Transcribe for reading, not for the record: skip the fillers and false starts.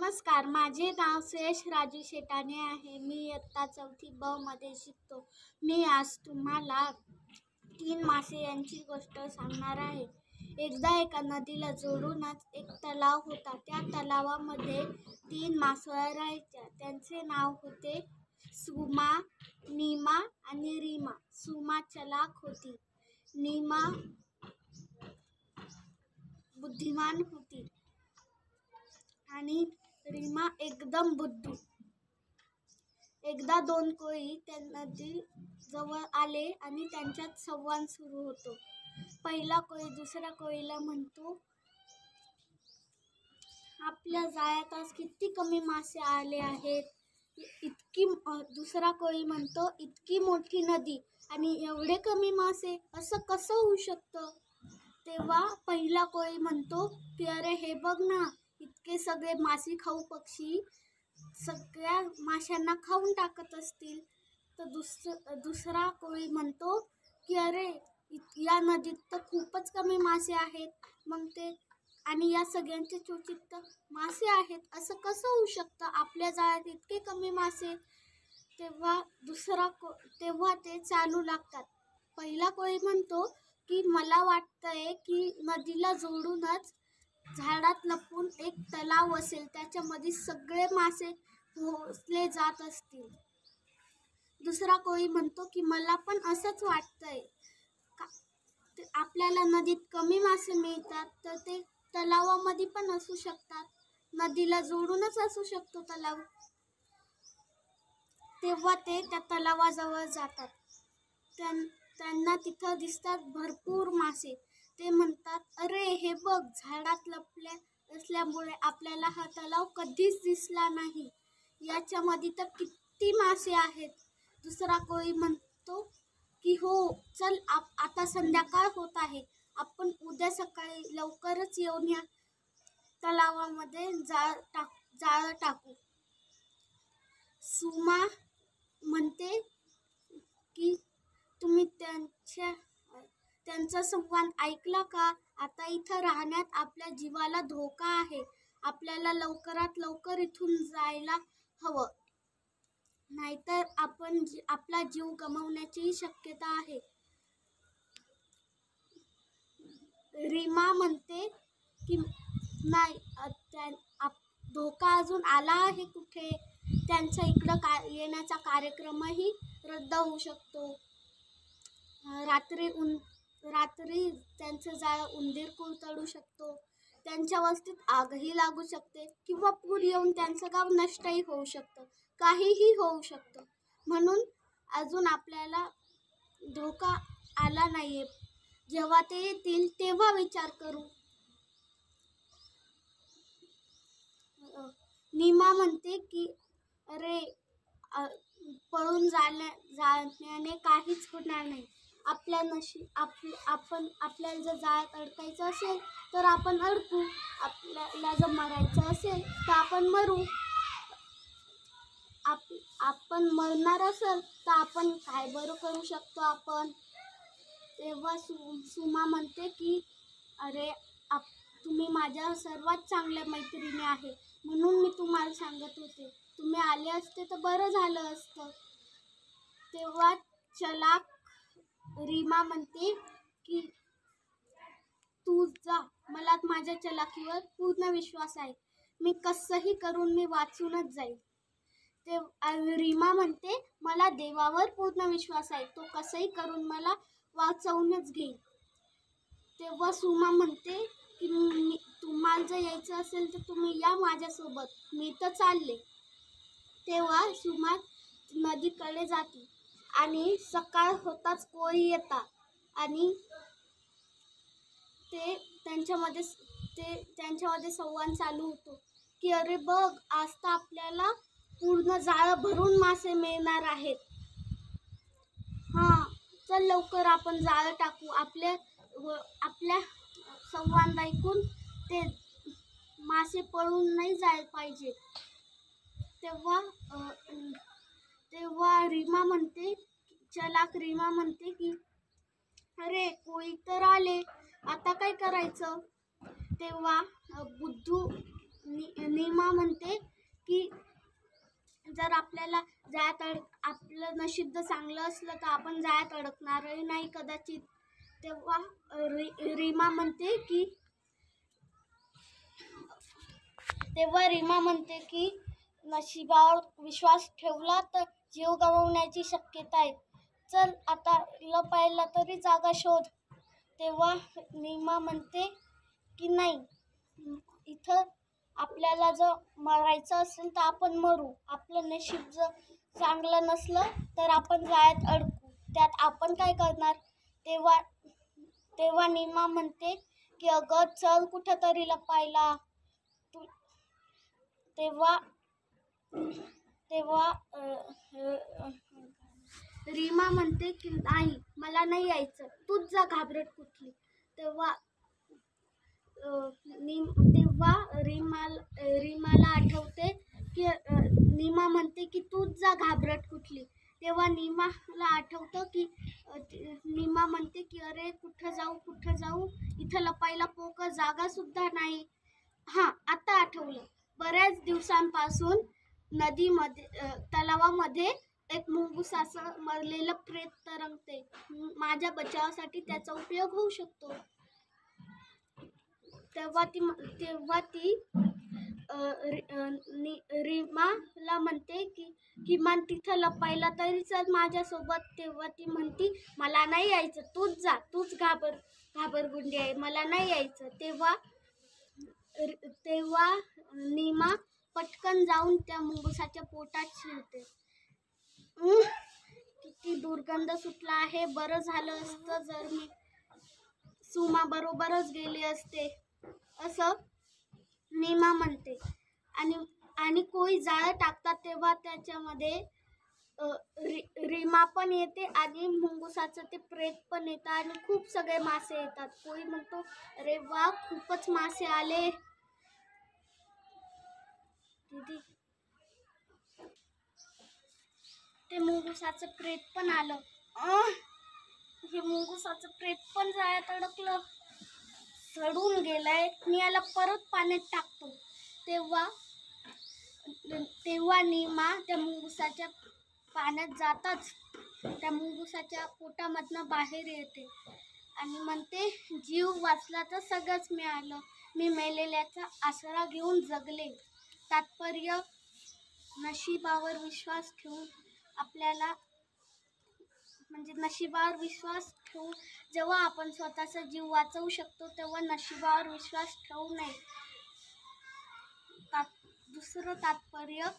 नमस्कार, माझे नाव सुयश राजू शेटाणे आहे. मी इयत्ता 4थी ब मध्ये शिकतो. मी आज तुम्हाला 3 मासे यांची गोष्ट सांगणार आहे. एकदा एका नदीला जोडूनच एक तलाव होता. त्या तलावामध्ये 3 मासोळ्या राहायच्या. त्यांचे नाव होते सुमा, नीमा आणि रीमा. सुमा चलाक होती, नीमा बुद्धिमान होती आणि रीमा एकदम बुद्धू. एकदा 2 कोळी त्या नदी जवळ आले आणि त्यांच्यात संवाद सुरू होतो. पहिला कोळी दुसऱ्या कोळीला म्हणतो, आपल्या जाळ्यात आज किती कमी मासे आले आहेत. दुसरा कोळी म्हणतो, इतकी मोठी नदी आणि एवढे कमी मासे, असं कसं होऊ शकतं. तेव्हा पहिला कोळी म्हणतो की अरे हे बघ ना, इतके सगळे मासे खाऊ पक्षी सगळ्या माशांना खाऊन टाकत असतील. तर दुसरा कोळी म्हणतो की अरे या नदीत तर खूपच कमी मासे आहेत, मग ते आणि या सगळ्यांचे चोचीत तर मासे आहेत, असं कसं होऊ शकतं. आपल्या जाळ्यात इतके कमी मासे. तेव्हा ते चालू लागतात. पहिला कोळी म्हणतो की मला वाटतंय की नदीला जोडूनच झाडात लपून एक तलाव असेल, त्याच्यामध्ये सगळे मासे पोहोचले जात असतील. दुसरा कोळी म्हणतो की मला पण असंच वाटतंय. आपल्याला नदीत कमी मासे मिळतात, तर ते तलावामध्ये पण असू शकतात. नदीला जोडूनच असू शकतो तलाव. तेव्हा ते त्या तलावाजवळ जातात. त्यांना तिथं दिसतात भरपूर मासे. ते म्हणतात, अरे हे बघ, झाडात लपल्या असल्यामुळे आपल्याला हा तलाव कधीच दिसला नाही. याच्यामध्ये तर किती मासे आहेत. दुसरा कोळी म्हणतो की हो चल, आता संध्याकाळ होत आहे, आपण उद्या सकाळी लवकरच येऊन या तलावामध्ये जाळं टाकू. सुमा म्हणते की तुम्ही त्यांचा संवाद ऐकला का. आता इथं राहण्यात आपल्या जीवाला धोका आहे. आपल्याला लवकरात लवकर इथून जायला हवं, नाहीतर आपण आपला जीव गमावण्याची शक्यता आहे. रीमा म्हणते की नाही, धोका अजून आला आहे कुठे. त्यांचा इकडं येण्याचा कार्यक्रमही रद्द होऊ शकतो. रात्री त्यांचं जाळं उंदीर कुरतडू शकतो. त्यांच्या वस्तीत आगही लागू शकते किंवा पूर येऊन त्यांचं गाव नष्टही होऊ शकतं. काहीही होऊ शकतं. म्हणून अजून आपल्याला धोका आला नाहीये. जेव्हा ते येतील तेव्हा विचार करू. नीमा म्हणते की अरे पळून जाण्याने काहीच होणार नाही. आपल्याला जर जाळ्यात अडकायचं असेल तर आपण अडकू. आपल्याला जर मरायचं असेल तर आपण मरू. आपण मरणार असेल तर आपण काय बरं करू शकतो आपण. तेव्हा सुमा म्हणते की अरे तुम्ही माझ्या सर्वात चांगल्या मैत्रिणी आहे, म्हणून मी तुम्हाला सांगत होते. तुम्ही आले असते तर बरं झालं असतं. तेव्हा चलाक रीमा म्हणते की तू जा, मला माझ्या चलाकीवर पूर्ण विश्वास आहे. मी कसंही करून मी वाचूनच जाईल. रीमा म्हणते मला देवावर पूर्ण विश्वास आहे, तो कसंही करून मला वाचवूनच घेईल. तेव्हा सुमा म्हणते की तुम्हाला जर यायचं असेल तर तुम्ही या माझ्यासोबत, मी तर चालले. तेव्हा सुमा नदीकडे जाते आणि सकाळ होताच कोळी येतात आणि त्यांच्यामध्ये संवाद चालू होतो की अरे बघ, आज तर आपल्याला पूर्ण जाळं भरून मासे मिळणार आहेत. हां, चल लवकर आपण जाळं टाकू. आपल्या संवाद ऐकून ते मासे पळून नाही जायला पाहिजे. तेव्हा रीमा म्हणते, चलाक रीमा म्हणते की अरे कोळी तर आले, आता काय करायचं. तेव्हा बुद्धू नीमा म्हणते की जर आपल्याला जाळ्यात आपलं नशीब जर चांगलं असलं तर आपण जाळ्यात अडकणारही नाही कदाचित. तेव्हा रीमा म्हणते की नशिबावर विश्वास ठेवला तर जीव गमावण्याची शक्यता आहे. चल आता लपायला तरी जागा शोध. तेव्हा नीमा म्हणते की नाही, इथं आपल्याला जर मरायचं असेल तर आपण मरू. आपलं नशीब जर चांगलं नसलं तर आपण जाळ्यात अडकू. त्यात आपण काय करणार? तेव्हा नीमा म्हणते की अगं चल कुठं तरी लपायला. तेव्हा रीमा म्हणते की नाही, मला नाही यायचं, तूच जा घाबरट कुठली. तेव्हा रीमाला आठवते की नीमा म्हणते की तूच जा घाबरट कुठली. तेव्हा नीमाला आठवतं की नीमा म्हणते की अरे कुठं जाऊ, इथं लपायला पोकळ जागासुद्धा नाही. हां, आता आठवलं. बऱ्याच दिवसांपासून नदीमध्ये तलावामध्ये एक मुंगुसाचं मरलेलं प्रेत तरंगते. माझ्या बचावासाठी त्याचा उपयोग होऊ शकतो. तेव्हा ती रीमाला म्हणते की किमान तिथं लपायला तरी चल माझ्यासोबत. तेव्हा ती म्हणती मला नाही यायचं, तूच जा, तूच घाबरगुंडी आहे, मला नाही यायचं. तेव्हा नीमा पटकन जाऊन त्या मुंगुसाच्या पोटात शिरते. किती दुर्गंध सुटला आहे. बरं झालं असतं जर मी सुमा बरोबरच गेले असते, असं नीमा म्हणते. आणि कोळी जाळं टाकतात तेव्हा त्याच्यामध्ये रीमा पण येते आणि मुंगुसाचं ते प्रेत पण येतं आणि खूप सगळे मासे येतात. कोळी म्हणतो अरे वा, खूपच मासे आले. दीदी, ते मुंगुसाचं प्रेत पण आलं. हे मुंगुसाचं प्रेत पण जाळ्यात अडकलं, सडून गेलंय. मी याला परत पाण्यात टाकतो. तेव्हा नीमा त्या मुंगुसाच्या पाण्यात जाताच त्या मुंगुसाच्या पोटामधनं बाहेर येते आणि म्हणते जीव वाचला तर सगळंच मिळालं. मी मेलेल्याचा आसरा घेऊन जगले. तात्पर्य नशिबावर विश्वास ठेवून आपल्याला नशिबावर विश्वास ठेवून जेव्हा आपण स्वतःचा जीव वाचवू शकतो तेव्हा नशिबावर विश्वास ठेवू नये. दुसरं तात्पर्य